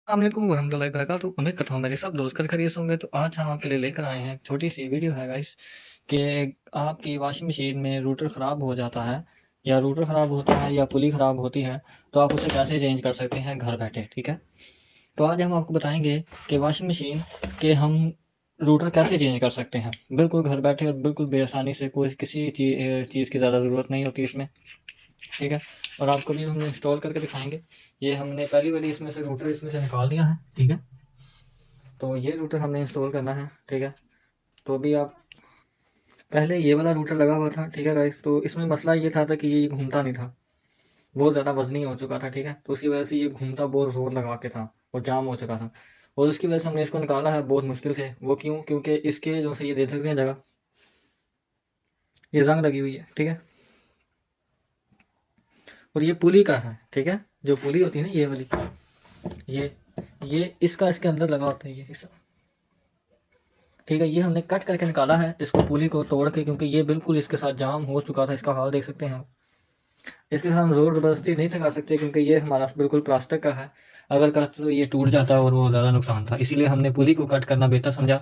अस्सलामुअलैकुम वरहमतुल्लाहि वबरकातुहू। उम्मीद करता हूँ मेरे सब दोस्त कल खैरियत से होंगे। तो आज हम आपके लिए लेकर आए हैं एक छोटी सी वीडियो है गाइस कि आपकी वॉशिंग मशीन में रूटर ख़राब हो जाता है या रूटर ख़राब होता है या पुली ख़राब होती है, तो आप उसे कैसे चेंज कर सकते हैं घर बैठे। ठीक है, तो आज हम आपको बताएंगे कि वॉशिंग मशीन के हम रूटर कैसे चेंज कर सकते हैं बिल्कुल घर बैठे और बिल्कुल बेआसानी से। कोई किसी चीज़ की ज़्यादा ज़रूरत नहीं होती इसमें। ठीक है, और आपको भी हम इंस्टॉल करके दिखाएंगे। ये हमने पहली वाली इसमें से रूटर इसमें से निकाल लिया है। ठीक है, तो ये रूटर हमने इंस्टॉल करना है। ठीक है, तो अभी आप पहले ये वाला रूटर लगा हुआ था। ठीक है गाइस, तो इसमें मसला ये था कि ये घूमता नहीं था, बहुत ज़्यादा वजनी हो चुका था। ठीक है, तो उसकी वजह से ये घूमता बहुत ज़ोर लगा के था और जाम हो चुका था, और उसकी वजह से हमने इसको निकाला है बहुत मुश्किल से। वो क्यों? क्योंकि इसके जो से ये देख सकते हैं जगह, ये जंग लगी हुई है। ठीक है, और ये पुली का है। ठीक है, जो पुली होती है ना ये वाली, ये इसका इसके अंदर लगा होता है ये हिस्सा। ठीक है, ये हमने कट करके निकाला है इसको, पुली को तोड़ के, क्योंकि ये बिल्कुल इसके साथ जाम हो चुका था। इसका हाल देख सकते हैं आप। इसके साथ हम जोर ज़बरदस्ती नहीं था कर सकते, क्योंकि ये हमारा बिल्कुल प्लास्टिक का है। अगर करते तो ये टूट जाता और वो ज़्यादा नुकसान था, इसीलिए हमने पुली को कट करना बेहतर समझा।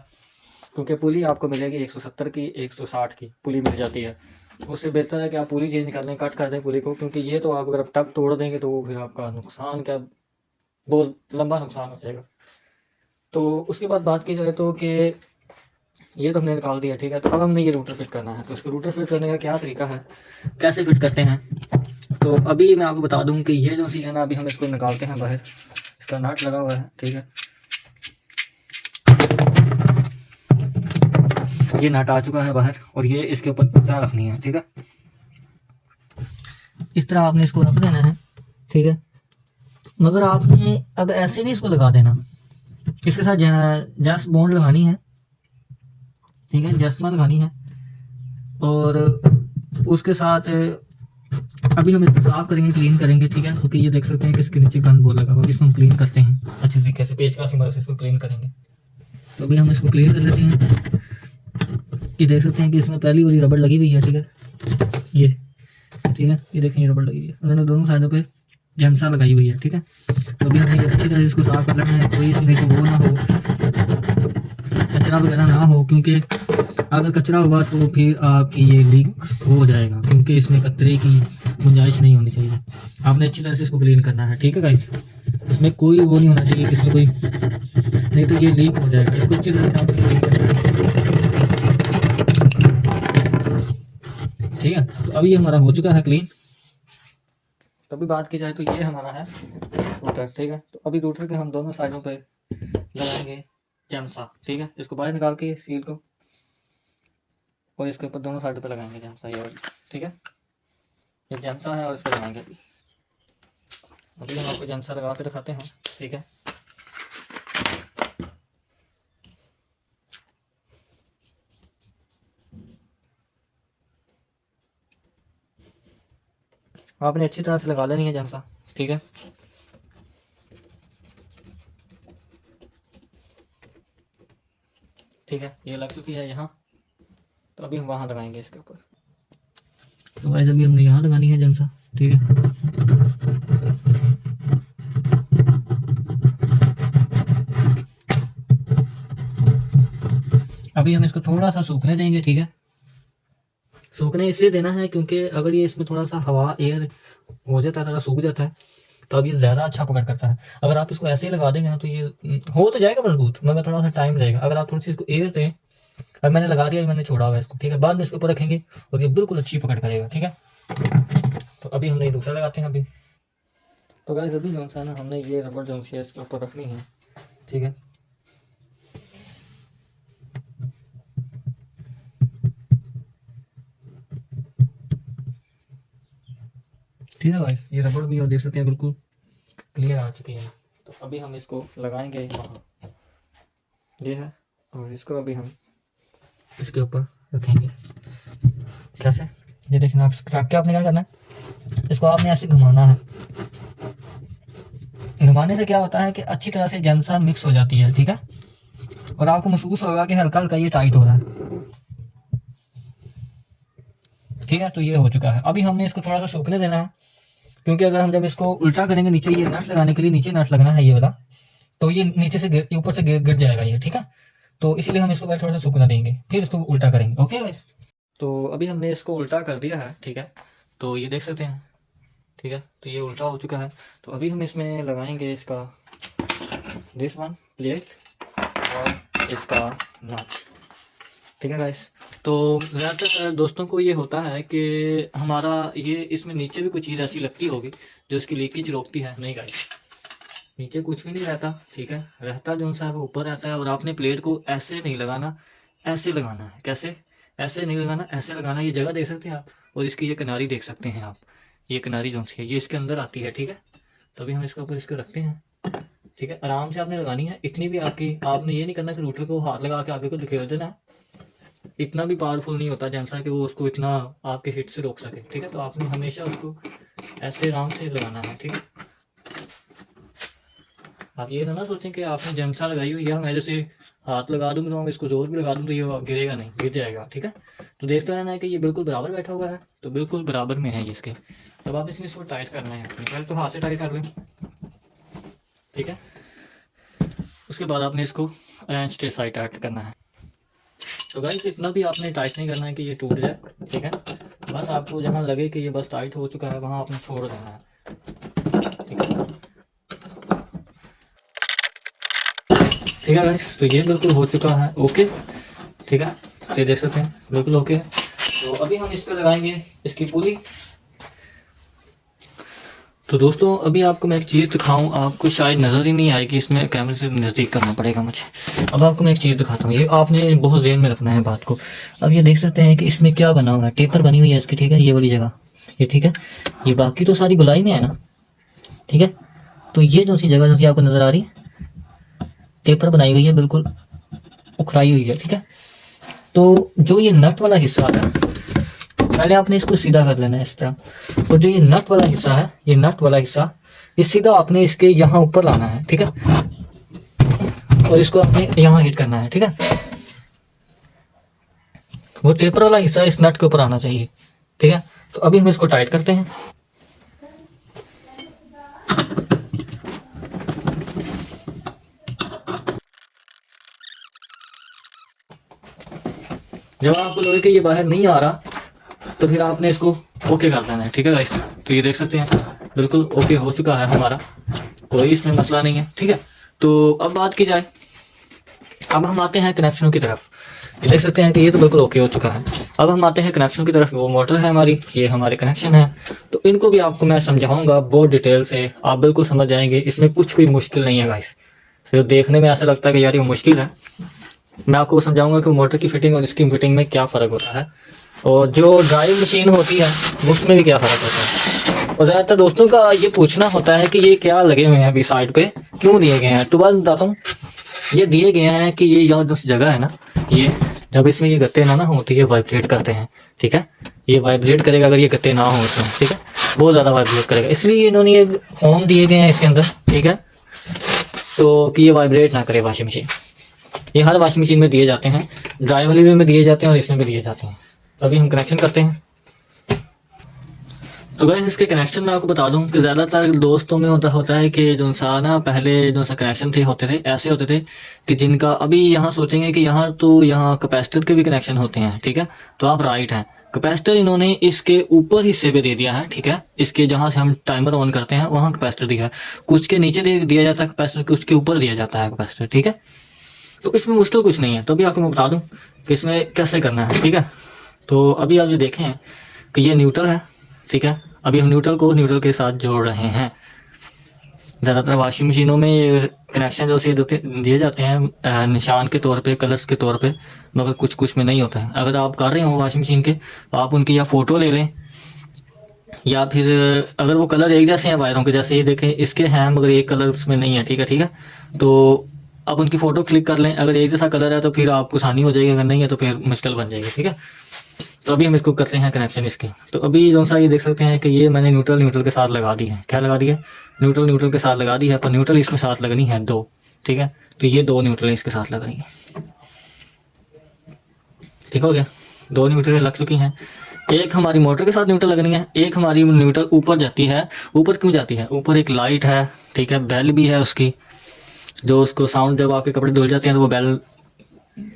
क्योंकि पुली आपको मिलेगी 170 की, 160 की पुली मिल जाती है। उससे बेहतर है कि आप पुली चेंज कर दें, कट कर दें पुली को, क्योंकि ये तो आप अगर आप टब तोड़ देंगे तो फिर आपका नुकसान क्या, बहुत लंबा नुकसान हो जाएगा। तो उसके बाद बात की जाए तो कि ये तो हमने निकाल दिया। ठीक है, तो अब हमने ये रूटर फिट करना है। तो इसको रूटर फिट करने का क्या तरीका है, कैसे फिट करते हैं, तो अभी मैं आपको बता दूं कि ये जो चीज़ है ना, अभी हम इसको निकालते हैं बाहर। इसका नट लगा हुआ है। ठीक है, ये नट आ चुका है बाहर, और ये इसके ऊपर पिस्सा रखनी है। ठीक है, इस तरह आपने इसको रख देना है। ठीक है, मगर आपने अब ऐसे नहीं इसको लगा देना, इसके साथ जस्ट बॉन्ड लगानी है। ठीक है, जस्ट बॉन्ड लगानी है, और उसके साथ अभी हम इसको साफ करेंगे, क्लीन करेंगे। ठीक है, क्योंकि ये देख सकते हैं कि इसके नीचे गंद बहुत लगा हुआ है। इसको हम क्लीन करते हैं अच्छे तरीके से, पेचकस की मदद से इसको क्लीन करेंगे। तो अभी हम इसको क्लीन कर लेते हैं। ये देख सकते हैं कि इसमें पहली वाली रबड़ लगी हुई है। ठीक है, ये ठीक है, ये देखें ये रबड़ लगी हुई है, उन्होंने दोनों साइडों पे जैमसा लगाई हुई है। ठीक है, तो अभी हमें अच्छी तरह इसको साफ कर लेना है, कोई इसमें को वो ना हो, कचरा वगैरह ना हो, क्योंकि अगर कचरा हुआ तो फिर आपकी ये लीक हो जाएगा, क्योंकि इसमें कचरे की गुंजाइश नहीं होनी चाहिए। आपने अच्छी तरह से इसको क्लीन करना है। ठीक है गाइस, इसमें कोई वो नहीं होना चाहिए कि इसमें कोई, नहीं तो ये लीक हो जाएगा। इसको अच्छी तरह से आपने क्लीन करना है। ठीक है, तो अभी ये हमारा हो चुका है क्लीन। तो अभी बात की जाए तो ये हमारा है रूटर। ठीक है, तो अभी रूटर के हम दोनों साइडों पे लगाएंगे जैमसा। ठीक है, इसको बाहर निकाल के सील को, और इसके ऊपर दोनों साइडों पे लगाएंगे जैमसा ये वाली। ठीक है, ये जैमसा है और इसको लगाएंगे अभी। अभी हम आपको जैमसा लगा के दिखाते हैं। ठीक है, आपने अच्छी तरह से लगा लेनी है जैमसा। ठीक है, ठीक है, ये लग चुकी है यहाँ। तो अभी हम वहाँ लगाएंगे इसके ऊपर। तो वैसे अभी हमने यहाँ लगानी है जैमसा। ठीक है, अभी हम इसको थोड़ा सा सूखने देंगे। ठीक है, सूखने इसलिए देना है क्योंकि अगर ये इसमें थोड़ा सा हवा एयर हो जाता है, थोड़ा सूख जाता है, तो अब ये ज़्यादा अच्छा पकड़ करता है। अगर आप इसको ऐसे ही लगा देंगे ना तो ये हो तो जाएगा मजबूत, मगर थोड़ा सा टाइम लगेगा। अगर आप थोड़ी सी इसको एयर दें, अब मैंने लगा दिया, मैंने छोड़ा हुआ है इसको। ठीक है, बाद में इसके ऊपर रखेंगे और ये बिल्कुल अच्छी पकड़ करेगा। ठीक है, तो अभी हमने ये दूसरा लगाते हैं अभी। तो गाइस अभी जो है ना, हमने ये रबड़ जो है इसके ऊपर रखनी है। ठीक है, ठीक है गाइस, ये रबड़ भी और देख सकते हैं बिल्कुल क्लियर आ चुकी है। तो अभी हम इसको लगाएंगे वहाँ, ये है, और इसको अभी हम इसके ऊपर रखेंगे। कैसे, ये देखना, रख के आपने क्या करना है, इसको आपने ऐसे घुमाना है। घुमाने से क्या होता है कि अच्छी तरह से जैमसा मिक्स हो जाती है। ठीक है, और आपको महसूस होगा कि हल्का हल्का ये टाइट हो रहा है। ठीक है, तो ये हो चुका है। अभी हमने इसको थोड़ा सा सूखने देना है, क्योंकि अगर हम जब इसको उल्टा करेंगे, नीचे ये नट लगाने के लिए नीचे नट लगना है ये वाला, तो ये नीचे से ऊपर से गिर जाएगा ये, ठीक है। तो इसीलिए हम इसको पहले थोड़ा सा सूखना देंगे, फिर इसको उल्टा करेंगे। ओके गाइस, तो अभी हमने इसको उल्टा कर दिया है, ठीक है। तो ये देख सकते हैं, ठीक है। तो ये उल्टा हो चुका है। तो अभी हम इसमें लगाएंगे इसका दिस वन प्लेट और इसका नट, ठीक है गाइस। तो ज़्यादातर दोस्तों को ये होता है कि हमारा ये इसमें नीचे भी कुछ चीज़ ऐसी लगती होगी जो इसकी लीकेज रोकती है। नहीं गाइस, नीचे कुछ भी नहीं रहता, ठीक है। रहता जो सा है वो ऊपर रहता है। और आपने प्लेट को ऐसे नहीं लगाना, ऐसे लगाना है। कैसे? ऐसे नहीं लगाना, ऐसे लगाना। ये जगह देख सकते हैं आप, और इसकी ये किनारी देख सकते हैं आप। ये किनारी जो सी है ये इसके अंदर आती है, ठीक है। तो अभी हम इसके ऊपर इसको रखते हैं, ठीक है। आराम से आपने लगानी है। इतनी भी आपने ये नहीं करना कि रूटर को हाथ लगा के आगे को धकेल देना है। इतना भी पावरफुल नहीं होता जैसा कि वो उसको इतना आपके हिट से रोक सके, ठीक है। तो आपने हमेशा उसको ऐसे आराम से लगाना है, ठीक है। आप ये ना सोचें कि आपने जंगसा लगाई हुई है, मैं जैसे हाथ लगा दूँ तो इसको जोर भी लगा दूँ तो ये गिरेगा नहीं, गिर जाएगा, ठीक है। तो देखते रहना है कि ये बिल्कुल बराबर बैठा हुआ है, तो बिल्कुल बराबर में है ये इसके। तब आप इसको टाइट करना है अपने, पहले तो हाथ से टाइट कर लें, ठीक है। उसके बाद आपने इसको स्ट्रेट साइड टाइट करना है। तो गाइस इतना भी आपने टाइट नहीं करना है कि ये टूट जाए, ठीक है। बस आपको जहाँ लगे कि ये बस टाइट हो चुका है वहाँ आपने छोड़ देना है, ठीक है। ठीक है गाइस, तो ये बिल्कुल हो चुका है, ओके, ठीक है। तो ये देख सकते हैं बिल्कुल ओके। तो अभी हम इस पर लगाएंगे इसकी पुली। तो दोस्तों अभी आपको मैं एक चीज़ दिखाऊं, आपको शायद नज़र ही नहीं आएगी, इसमें कैमरे से नज़दीक करना पड़ेगा मुझे। अब आपको मैं एक चीज़ दिखाता हूँ, ये आपने बहुत ज़हन में रखना है बात को। अब ये देख सकते हैं कि इसमें क्या बना हुआ है, टेपर बनी हुई है इसकी, ठीक है। ये वाली जगह ये, ठीक है। ये बाकी तो सारी गुलाई में है ना, ठीक है। तो ये जो सी जगह जो सी आपको नज़र आ रही है, टेपर बनाई हुई है, बिल्कुल उखड़ाई हुई है, ठीक है। तो जो ये नट वाला हिस्सा है, पहले आपने इसको सीधा कर लेना है इस तरह। और जो ये नट वाला हिस्सा है, ये नट वाला हिस्सा ये सीधा आपने इसके यहाँ ऊपर लाना है, ठीक है। और इसको आपने यहाँ हिट करना है, ठीक है। वो टेपर वाला हिस्सा इस नट के ऊपर आना चाहिए, ठीक है। तो अभी हम इसको टाइट करते हैं। जब आपको लगे कि ये बाहर नहीं आ रहा तो फिर आपने इसको ओके कर देना है, ठीक है गाइस। तो ये देख सकते हैं बिल्कुल ओके हो चुका है हमारा, कोई इसमें मसला नहीं है, ठीक है। तो अब बात की जाए, अब हम आते हैं कनेक्शनों की तरफ। ये देख सकते हैं कि ये तो बिल्कुल ओके हो चुका है। अब हम आते हैं कनेक्शन की तरफ। वो मोटर है हमारी, ये हमारे कनेक्शन है। तो इनको भी आपको मैं समझाऊंगा बहुत डिटेल से, आप बिल्कुल समझ जाएंगे। इसमें कुछ भी मुश्किल नहीं है गाइस। सिर्फ देखने में ऐसा लगता है कि यार ये मुश्किल है, मैं आपको समझाऊंगा कि मोटर की फिटिंग और इसकी फिटिंग में क्या फ़र्क होता है, और जो ड्राइव मशीन होती है उसमें भी क्या फ़र्क होता है। और ज़्यादातर दोस्तों का ये पूछना होता है कि ये क्या लगे हुए हैं अभी साइड पे, क्यों दिए गए हैं। तो बात बताता हूँ, ये दिए गए हैं कि ये यहाँ जो जगह है ना, ये जब इसमें ये गत्ते ना हो तो ये वाइब्रेट करते हैं, ठीक है। ये वाइब्रेट करेगा अगर ये गत्ते ना हो इसमें, ठीक है, बहुत ज़्यादा वाइब्रेट करेगा। इसलिए इन्होंने ये फोम दिए गए हैं इसके अंदर, ठीक है। तो कि ये वाइब्रेट ना करे वॉशिंग मशीन। ये हर वॉशिंग मशीन में दिए जाते हैं, ड्राई वाली में दिए जाते हैं और इसमें भी दिए जाते हैं। तो अभी हम कनेक्शन करते हैं। तो गाइस इसके कनेक्शन मैं आपको बता दूं कि ज़्यादातर दोस्तों में होता है कि जो सा ना पहले जो सा कनेक्शन होते थे ऐसे होते थे कि जिनका अभी यहाँ सोचेंगे कि यहाँ तो यहाँ कैपेसिटर के भी कनेक्शन होते हैं, ठीक है। तो आप राइट हैं, कैपेसिटर इन्होंने इसके ऊपर हिस्से पे दे दिया है, ठीक है। इसके जहाँ से हम टाइमर ऑन करते हैं वहाँ कैपेसिटर दिया है, कुछ के नीचे दिया जाता है कैपेसिटर, कुछ के ऊपर दिया जाता है कैपेसिटर, ठीक है। तो इसमें मुश्किल कुछ नहीं है। तो अभी आपको मैं बता दूं कि इसमें कैसे करना है, ठीक है। तो अभी आप ये देखें कि ये न्यूट्रल है, ठीक है। अभी हम न्यूट्रल को न्यूट्रल के साथ जोड़ रहे हैं। ज़्यादातर वॉशिंग मशीनों में ये कनेक्शन जो से दिए जाते हैं निशान के तौर पे, कलर्स के तौर पे, मगर कुछ कुछ में नहीं होता है। अगर आप कर रहे हो वॉशिंग मशीन के तो आप उनकी या फ़ोटो ले लें, या फिर अगर वो कलर एक जैसे हैं वायरों के, जैसे ये देखें इसके हैं मगर एक कलर उसमें नहीं है, ठीक है, ठीक है। तो आप उनकी फ़ोटो क्लिक कर लें, अगर एक जैसा कलर है तो फिर आपको आसानी हो जाएगी, अगर नहीं है तो फिर मुश्किल बन जाएगी, ठीक है। तो अभी हम इसको करते हैं कनेक्शन इसके। तो अभी जो सा ये देख सकते हैं कि ये मैंने न्यूट्रल के साथ लगा दी है। क्या लगा दी है? न्यूट्रल के साथ लगा दी है, पर न्यूट्रल इसमें साथ लगनी है 2, ठीक है। तो ये 2 न्यूट्रल इसके साथ लग रही है, ठीक हो गया। 2 न्यूट्रल लग चुकी हैं। एक हमारी मोटर के साथ न्यूट्रल लगनी है, एक हमारी न्यूट्रल ऊपर जाती है। ऊपर क्यों जाती है? ऊपर एक लाइट है, ठीक है, बेल भी है उसकी, जो उसको साउंड, जब आपके कपड़े धुल जाते हैं तो वो बेल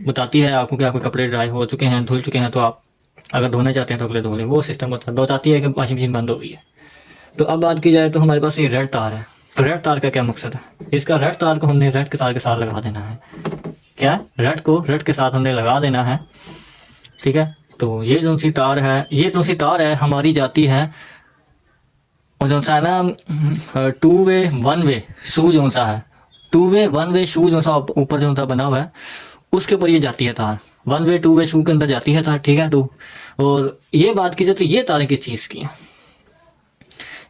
बताती है आपको कि आपके कपड़े ड्राई हो चुके हैं, धुल चुके हैं, तो आप अगर धोने चाहते हैं तो अगले धो लें। वो सिस्टम बताती है कि वॉशिंग मशीन बंद हो गई है। तो अब बात की जाए तो हमारे पास ये रेड तार है। तो रेड तार का क्या मकसद है? इसका रेड तार को हमने रेड के तार के साथ लगा देना है। क्या? रेड को रेड के साथ हमने लगा देना है, ठीक है। तो ये जो सी तार है, ये जो सी तार है हमारी जाती है, और जो सा है ना 2 वे 1 वे शू, जो सा है 2 वे 1 वे शू, जो सा ऊपर जो सा बना हुआ है उसके ऊपर ये जाती है तार। 1 वे 2 वे शू के अंदर जाती है तार, ठीक है। टू, और ये बात की जाए तो ये तारें किस चीज़ की हैं?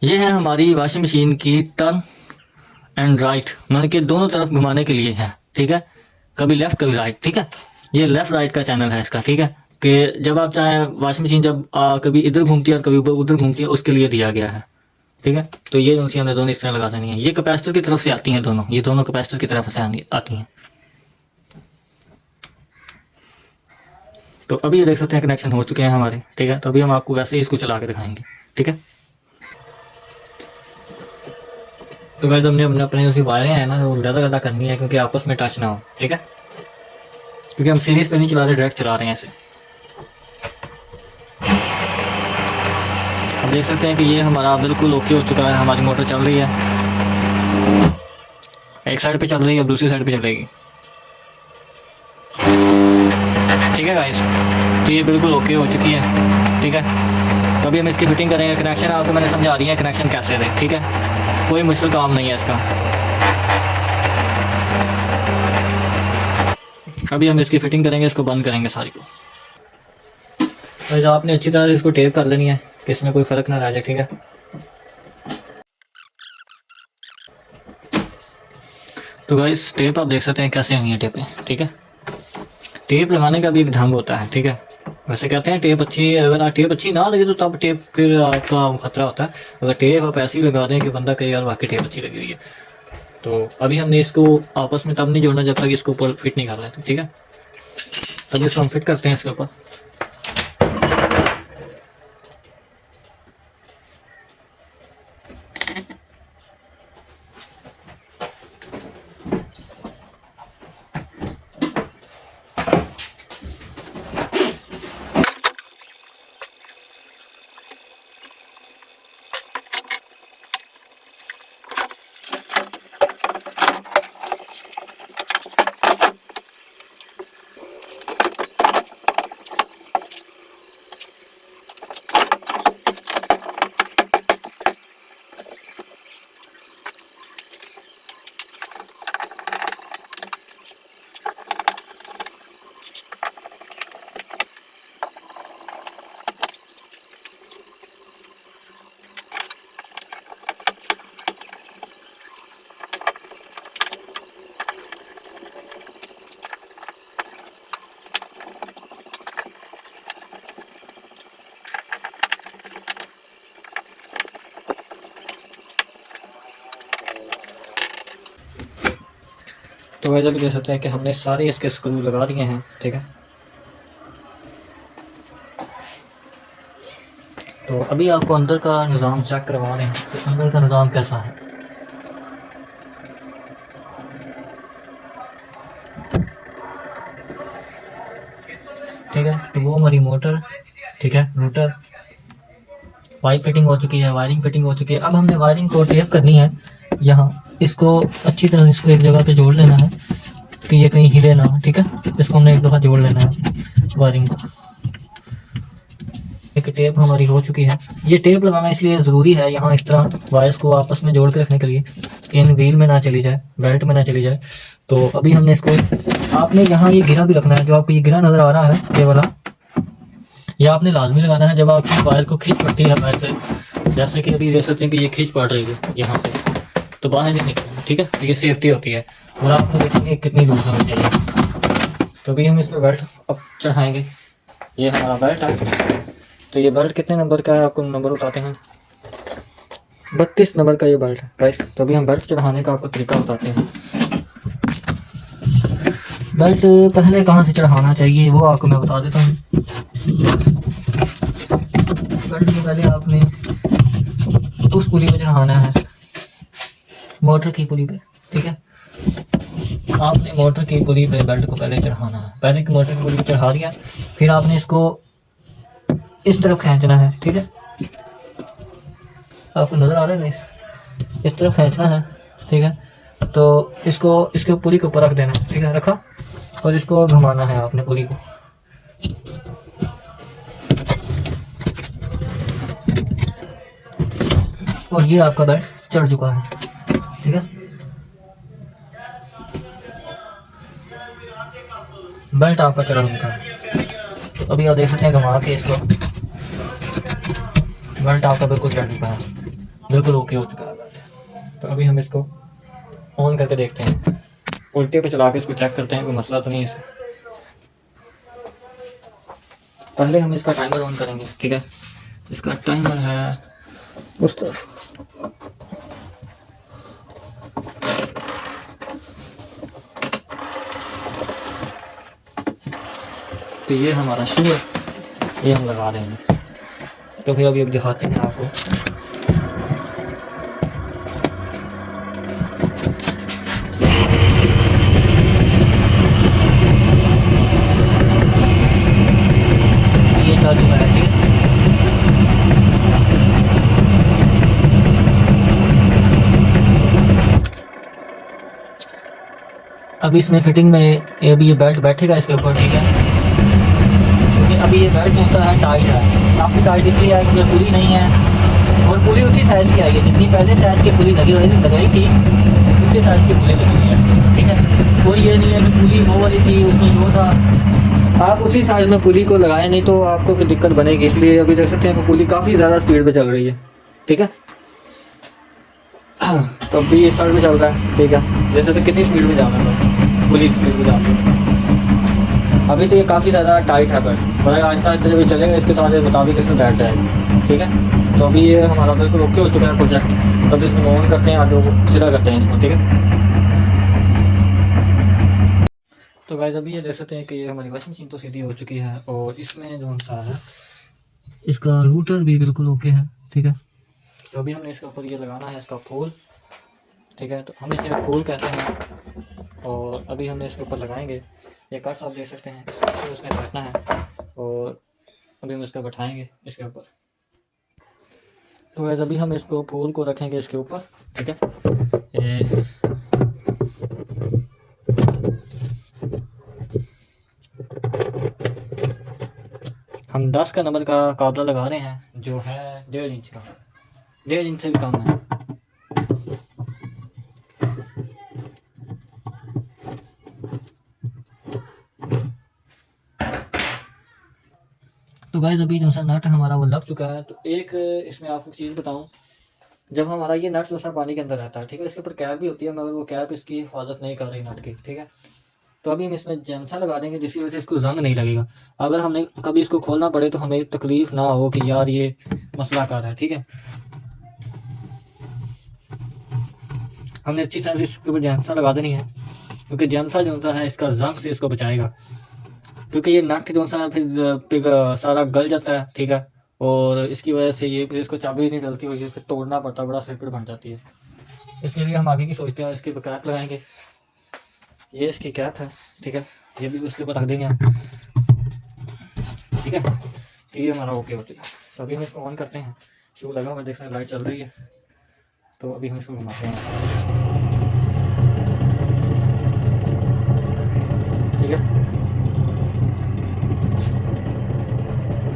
ये है हमारी वॉशिंग मशीन की टर्न एंड राइट, मतलब कि दोनों तरफ घुमाने के लिए है, ठीक है। कभी लेफ्ट कभी राइट, ठीक है। ये लेफ्ट राइट का चैनल है इसका, ठीक है। कि जब आप चाहें वॉशिंग मशीन जब कभी इधर घूमती है और कभी उधर घूमती है, उसके लिए दिया गया है, ठीक है। तो ये जो सी हमने दोनों इस तरह लगा देनी है। ये कैपेसिटर की तरफ से आती हैं दोनों, ये दोनों कैपेसिटर की तरफ से आती हैं। तो अभी ये देख सकते हैं कनेक्शन हो चुके हैं हमारे, ठीक है। तो अभी हम आपको वैसे ही इसको चला के दिखाएंगे, ठीक है। तो वैसे हमने अपने जो वायरें हैं ना वो ज़्यादा ज़्यादा करनी है, क्योंकि आपस में टच ना हो, ठीक है। क्योंकि हम सीरीज पे नहीं चला रहे, डायरेक्ट चला रहे हैं ऐसे। आप देख सकते हैं कि ये हमारा बिल्कुल ओके हो चुका है, हमारी मोटर चल रही है, एक साइड पे चल रही है, अब दूसरी साइड पे चलेगी, ठीक है गाइस। तो ये बिल्कुल ओके हो चुकी है, ठीक है। तो अभी हम इसकी फिटिंग करेंगे। कनेक्शन आपको मैंने समझा दिया है कनेक्शन कैसे दें, ठीक है। कोई मुश्किल काम नहीं है इसका। अभी हम इसकी फिटिंग करेंगे, इसको बंद करेंगे सारी को। तो आपने अच्छी तरह से इसको टेप कर लेनी है कि इसमें कोई फ़र्क ना रह जाए, ठीक है। तो गाइस टेप आप देख सकते हैं कैसे हुई है टेपें, ठीक है। टेप लगाने का भी एक ढंग होता है, ठीक है। वैसे कहते हैं टेप अच्छी, अगर टेप अच्छी ना लगे तो तब टेप फिर आपका खतरा होता है। अगर टेप आप ऐसी लगा दें कि बंदा कहे यार वाकई टेप अच्छी लगी हुई है, तो अभी हमने इसको आपस में तब नहीं जोड़ना जब तक इसके ऊपर फिट नहीं कर लेते, ठीक है। तब इसको हम फिट करते हैं इसके ऊपर। तो वैसे भी कह सकते हैं कि हमने सारे इसके स्क्रू लगा दिए हैं, ठीक है। तो अभी आपको अंदर का निज़ाम चेक करवा रहे हैं कि अंदर का निज़ाम कैसा है। ठीक है, तो वो हमारी मोटर, ठीक है, रूटर, पाइप फिटिंग हो चुकी है, वायरिंग फिटिंग हो चुकी है। अब हमने वायरिंग को टेप करनी है यहाँ, इसको अच्छी तरह से इसको एक जगह पे जोड़ लेना है कि ये कहीं हिले ना, ठीक है। इसको हमने एक दफ़ा जोड़ लेना है वायरिंग को। एक टेप हमारी हो चुकी है। ये टेप लगाना इसलिए ज़रूरी है यहाँ इस तरह वायर्स को आपस में जोड़ के रखने के लिए कि इन व्हील में ना चली जाए, बेल्ट में ना चली जाए। तो अभी हमने इसको, आपने यहाँ ये गिरा भी रखना है, जो आपको ये गिरा नज़र आ रहा है ये वाला, यह आपने लाजमी लगाना है जब आपकी वायर को खींच पड़ती है वायर से। जैसे कि अभी देख सकते हैं कि ये खींच पड़ रही है यहाँ से, तो बाहर नहीं निकलना, ठीक है। तो ये सेफ्टी होती है और आप लोग देखेंगे कितनी लूज होनी चाहिए। तो अभी हम इसमें बेल्ट अब चढ़ाएंगे। ये हमारा बेल्ट है। तो ये बेल्ट कितने नंबर का है आपको नंबर बताते हैं, 32 नंबर का ये बेल्ट है गाइस। तो अभी हम बेल्ट चढ़ाने का आपको तरीका बताते हैं। बेल्ट पहले कहाँ से चढ़ाना चाहिए वो आपको मैं बता देता हूँ। बेल्ट को पहले आपने उस पुली पे चढ़ाना है, मोटर की पुली पे, ठीक है। आपने मोटर की पुली पे बेल्ट को पहले चढ़ाना है। पहले की मोटर की पुली पे चढ़ा दिया, फिर आपने इसको इस तरफ खींचना है। ठीक है, आपको नज़र आ रहा है इस तरफ खींचना है। ठीक है, तो इसको इसके पुली के ऊपर रख देना। ठीक है, रखा, और इसको घुमाना है आपने पुली को। और ये आपका बेल्ट चढ़ चुका है। ठीक है, बेल्ट आपका चढ़ा चुका है। तो अभी आप देख सकते हैं घुमा के इसको, बेल्ट आपका बिल्कुल चढ़ चुका है, बिल्कुल ओके हो चुका है बेल्ट। तो अभी हम इसको ऑन करके देखते हैं, उल्टे पे चला के इसको चेक करते हैं कोई मसला तो नहीं है इसे। पहले हम इसका टाइमर ऑन करेंगे। ठीक है, इसका टाइमर है उस तरफ। तो ये हमारा शू है, ये हम लगा रहे हैं। तो फिर अभी दिखाते हैं आपको। ये चल चुका है। ठीक है, अभी इसमें फिटिंग में अभी ये बेल्ट बैठेगा इसके ऊपर। ठीक है, क्योंकि अभी ये बेल्ट कौन सा है, टाइट है। काफ़ी टाइट इसलिए है क्योंकि पुली नहीं है, और पुली उसी साइज़ की आई है जितनी पहले साइज़ की पुली लगाई थी, उसी साइज़ की पुली लगी हुई है। ठीक है, कोई ये नहीं है कि पुली वो वाली थी उसमें जो था, आप उसी साइज़ में पुली को लगाएं, नहीं तो आपको फिर दिक्कत बनेगी। इसलिए अभी देख सकते हैं कि पुली काफ़ी ज़्यादा स्पीड पे चल रही है। ठीक है, तो अभी ये सड़ में चल रहा है। ठीक है, जैसे तो कितनी स्पीड में जाना है, पुली स्पीड में जाती है। अभी तो ये काफ़ी ज़्यादा टाइट है, बट मतलब आहिस्ता आहिस्ता जब चलेगा इसके साथ मुताबिक इसमें बैठ जाएगा। ठीक है, तो अभी ये हमारा बिल्कुल ओके हो चुका है प्रोजेक्ट। तो अभी इसको ऑन करते हैं, आगे सीधा करते हैं इसको। ठीक है, तो गाइस अभी ये देख सकते हैं कि ये हमारी वॉशिंग मशीन तो सीधी हो चुकी है, और इसमें जो सा है इसका रूटर भी बिल्कुल ओके है। ठीक है, तो अभी हमने इसके ऊपर ये लगाना है इसका फूल। ठीक है, तो हम इसे फूल कहते हैं, और अभी हमने इसके ऊपर लगाएंगे। ये कट्स आप देख सकते हैं, इसको इसमें बैठना है, और अभी हम इसको बैठाएंगे इसके ऊपर। तो वैसे अभी हम इसको फूल को रखेंगे इसके ऊपर। ठीक है, ये हम 10 का नंबर का काबला लगा रहे हैं, जो है 1.5 इंच का, 1.5 इंच से भी कम है। तो गाइस अभी जो सा नट हमारा वो लग चुका है। तो एक इसमें आपको चीज़ बताऊं, जब हमारा ये नट जो सा पानी के अंदर रहता है, ठीक है, इसके ऊपर कैप भी होती है, मगर वो कैप इसकी हिफाजत नहीं कर रही नट की। ठीक है, तो अभी हम इसमें जैमसा लगा देंगे जिसकी वजह से इसको जंग नहीं लगेगा। अगर हमने कभी इसको खोलना पड़े तो हमें तकलीफ ना हो कि यार ये मसला कर रहा है। ठीक है, हमने अच्छी तरह से इसके ऊपर जैमसा लगा देनी है, क्योंकि जैमसा जो सा है इसका जंग से इसको बचाएगा। क्योंकि ये नट जो सा फिर सारा गल जाता है। ठीक है, और इसकी वजह से ये फिर इसको चाबी नहीं डलती, और ये फिर तोड़ना पड़ता है, बड़ा सर्किट बन जाती है। इसलिए हम आगे की सोचते हैं, इसकी कैप लगाएंगे। ये इसकी कैप है। ठीक है, ये भी उसके ऊपर रख देंगे हम। ठीक है, तो ये हमारा ओके हो चुका है। तो अभी हम इसको ऑन करते हैं, शू लगा हुआ, देख रहे हैं लाइट चल रही है। तो अभी हम इसको घुमाते हैं। ठीक है,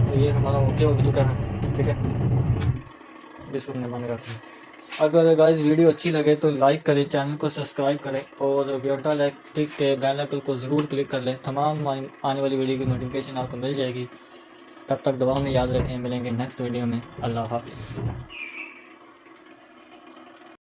तो ये हमारा ओके हो चुका है। ठीक है, इसको हमने बंद करते हैं। अगर गाइस वीडियो अच्छी लगे तो लाइक करें, चैनल को सब्सक्राइब करें, और बेटा इलेक्ट्रिक के बेल आइकन को ज़रूर क्लिक कर लें। तमाम आने वाली वीडियो की नोटिफिकेशन आपको मिल जाएगी। तब तक दुआ में याद रखें, मिलेंगे नेक्स्ट वीडियो में। अल्लाह हाफिज़।